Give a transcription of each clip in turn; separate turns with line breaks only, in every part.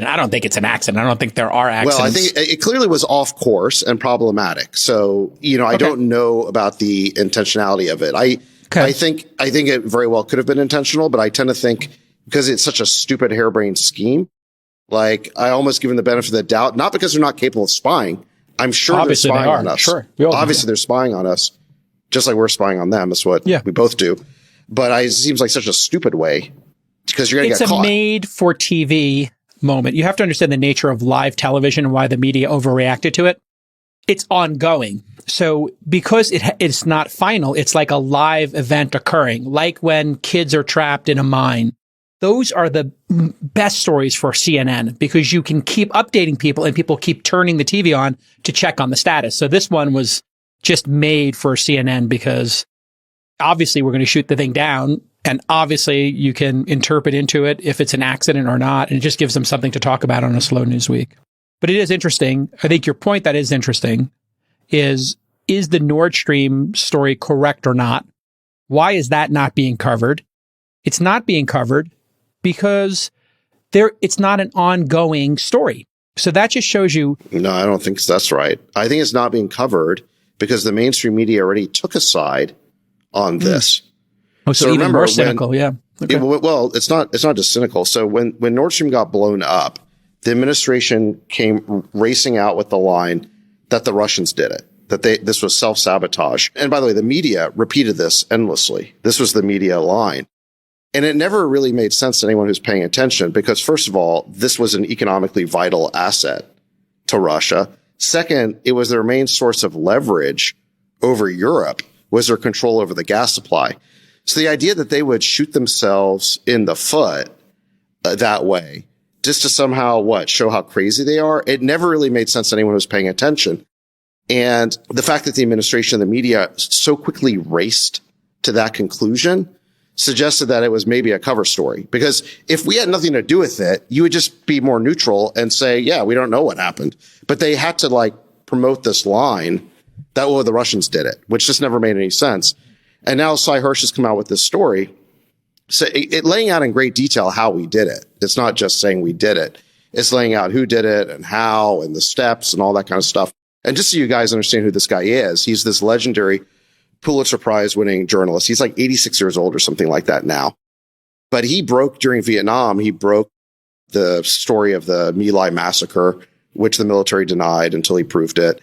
I don't think it's an accident. I don't think there are accidents.
Well, I think it clearly was off course and problematic. So, I don't know about the intentionality of it. I think it very well could have been intentional, but I tend to think because it's such a stupid harebrained scheme, like I almost give them the benefit of the doubt, not because they're not capable of spying. I'm sure
obviously
they're spying on us.
Sure.
Obviously they're spying on us, just like we're spying on them. That's what we both do. But it seems like such a stupid way because you're going to get caught.
It's a made for TV moment. You have to understand the nature of live television and why the media overreacted to it. It's ongoing. So because it's not final, it's like a live event occurring, like when kids are trapped in a mine. Those are the best stories for CNN because you can keep updating people and people keep turning the TV on to check on the status. So this one was just made for CNN because obviously we're going to shoot the thing down. And obviously you can interpret into it if it's an accident or not. And it just gives them something to talk about on a slow news week. But it is interesting. I think your point that is interesting is the Nordstream story correct or not? Why is that not being covered? It's not being covered because it's not an ongoing story. So that just shows you.
No, I don't think that's right. I think it's not being covered because the mainstream media already took a side on this.
Oh, so even more cynical, yeah. Okay.
Well, it's not just cynical. So when Nordstream got blown up, the administration came racing out with the line that the Russians did it, that this was self-sabotage. And by the way, the media repeated this endlessly. This was the media line. And it never really made sense to anyone who's paying attention because, first of all, this was an economically vital asset to Russia. Second, it was their main source of leverage over Europe, was their control over the gas supply. So the idea that they would shoot themselves in the foot that way, just to somehow, show how crazy they are, it never really made sense to anyone who was paying attention. And the fact that the administration and the media so quickly raced to that conclusion suggested that it was maybe a cover story. Because if we had nothing to do with it, you would just be more neutral and say, yeah, we don't know what happened. But they had to promote this line that, the Russians did it, which just never made any sense. And now Cy Hirsch has come out with this story, so it laying out in great detail how we did it. It's not just saying we did it. It's laying out who did it and how and the steps and all that kind of stuff. And just so you guys understand who this guy is, he's this legendary Pulitzer Prize winning journalist. He's like 86 years old or something like that now. But he broke during Vietnam. He broke the story of the My Lai massacre, which the military denied until he proved it.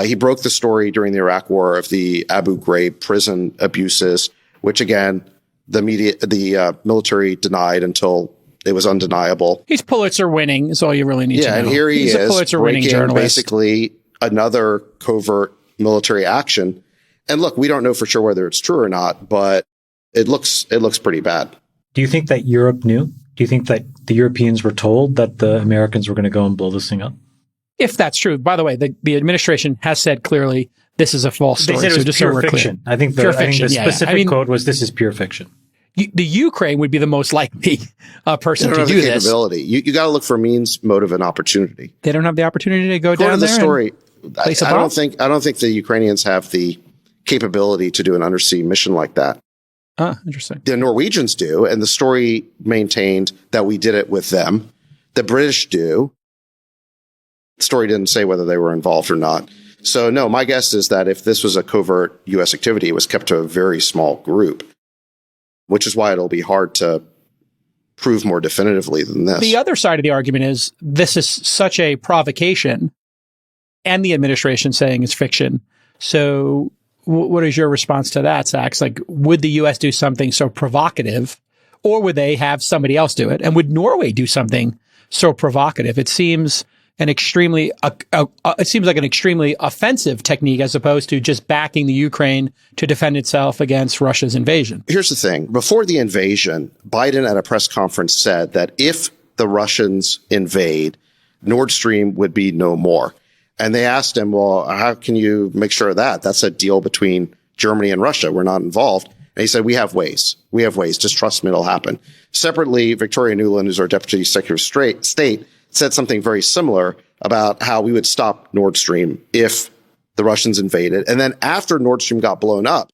He broke the story during the Iraq War of the Abu Ghraib prison abuses, which again, the military denied until it was undeniable.
He's Pulitzer winning is all you really need to know.
Yeah, and here
he's a Pulitzer winning journalist.
Basically another covert military action. And look, we don't know for sure whether it's true or not, but it looks pretty bad.
Do you think that Europe knew? Do you think that the Europeans were told that the Americans were going to go and blow this thing up?
If that's true. By the way, the administration has said clearly this is a false story.
They said it was pure fiction. I think the specific quote was, this is pure fiction.
The Ukraine would be the most likely person to do this.
Capability. You got to look for means, motive, and opportunity.
They don't have the opportunity to go down
there.
The
story. I don't think the Ukrainians have the capability to do an undersea mission like that.
Interesting.
The Norwegians do, and the story maintained that we did it with them. The British do. The story didn't say whether they were involved or not. So no, my guess is that if this was a covert U.S. activity, it was kept to a very small group, which is why it'll be hard to prove more definitively than this.
The other side of the argument is this is such a provocation, and the administration saying it's fiction. So what is your response to that, Sachs? Would the U.S. do something so provocative, or would they have somebody else do it? And would Norway do something so provocative? It seems like an extremely offensive technique as opposed to just backing the Ukraine to defend itself against Russia's invasion.
Here's the thing. Before the invasion, Biden at a press conference said that if the Russians invade, Nord Stream would be no more. And they asked him, well, how can you make sure of that? That's a deal between Germany and Russia. We're not involved. And he said, we have ways. We have ways. Just trust me, it'll happen. Separately, Victoria Nuland, who's our Deputy Secretary of State, said something very similar about how we would stop Nord Stream if the Russians invaded. And then after Nord Stream got blown up,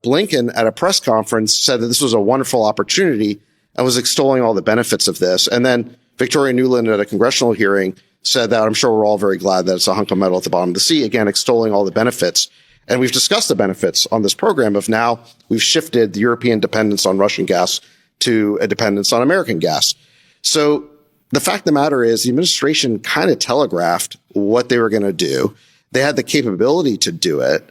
Blinken at a press conference said that this was a wonderful opportunity and was extolling all the benefits of this. And then Victoria Nuland at a congressional hearing said that I'm sure we're all very glad that it's a hunk of metal at the bottom of the sea, again, extolling all the benefits. And we've discussed the benefits on this program of now we've shifted the European dependence on Russian gas to a dependence on American gas. So the fact of the matter is the administration kind of telegraphed what they were going to do. They had the capability to do it,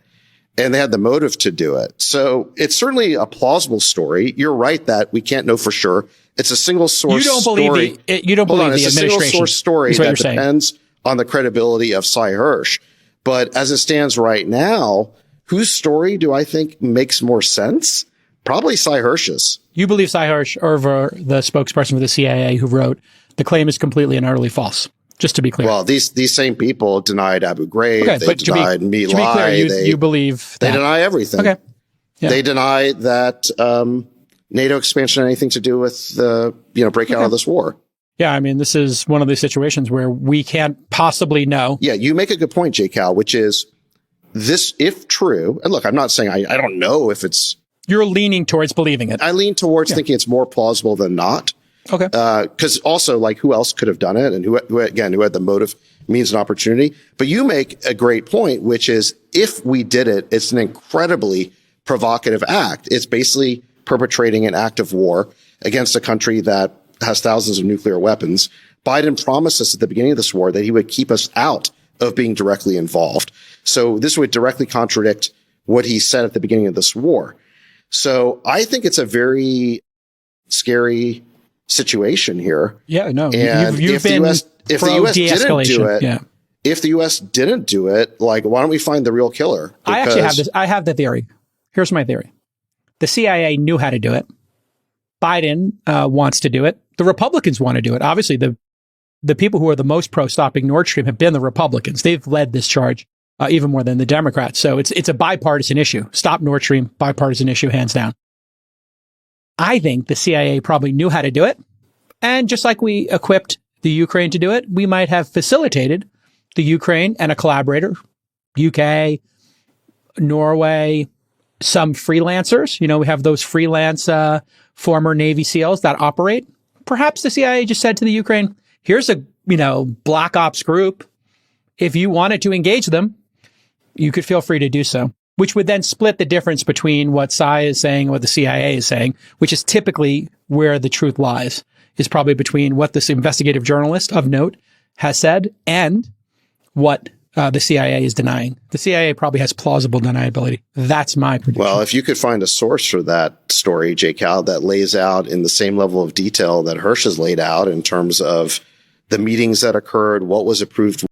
and they had the motive to do it. So it's certainly a plausible story. You're right that we can't know for sure. It's a single source story.
You don't believe the
It's a single source story that depends on the credibility of Cy Hirsch. But as it stands right now, whose story do I think makes more sense? Probably Cy Hirsch's.
You believe Cy Hirsch over the spokesperson for the CIA who wrote, the claim is completely and utterly false. Just to be clear.
Well, these same people denied Abu Ghraib.
Okay,
they denied My Lai.
You believe
that. They
that.
deny everything.
Okay. Yeah.
They deny that NATO expansion had anything to do with the breakout of this war.
Yeah, I mean, this is one of those situations where we can't possibly know.
Yeah, you make a good point, J. Cal, which is this, if true, and look, I'm not saying I don't know if it's...
You're leaning towards believing it.
I lean towards thinking it's more plausible than not.
Okay.
Because also, like, who else could have done it, and who had the motive, means, and opportunity. But you make a great point, which is if we did it, it's an incredibly provocative act. It's basically perpetrating an act of war against a country that has thousands of nuclear weapons. Biden promised us at the beginning of this war that he would keep us out of being directly involved. So this would directly contradict what he said at the beginning of this war. So I think it's a very scary situation here.
Yeah, no.
And
you've been
if the US didn't do it,
yeah.
If the US didn't do it, like, why don't we find the real killer?
I actually have this. I have the theory. Here's my theory. The CIA knew how to do it. Biden wants to do it. The Republicans want to do it. Obviously, the people who are the most pro stopping Nord Stream have been the Republicans. They've led this charge even more than the Democrats. So it's a bipartisan issue. Stop Nord Stream, bipartisan issue, hands down. I think the CIA probably knew how to do it. And just like we equipped the Ukraine to do it, we might have facilitated the Ukraine and a collaborator, UK, Norway, some freelancers. We have those freelance former Navy SEALs that operate. Perhaps the CIA just said to the Ukraine, here's a, black ops group. If you wanted to engage them, you could feel free to do so, which would then split the difference between what Cy is saying and what the CIA is saying, which is typically where the truth lies, is probably between what this investigative journalist of note has said and what the CIA is denying. The CIA probably has plausible deniability. That's my prediction.
Well, if you could find a source for that story, J. Cal, that lays out in the same level of detail that Hirsch has laid out in terms of the meetings that occurred, what was approved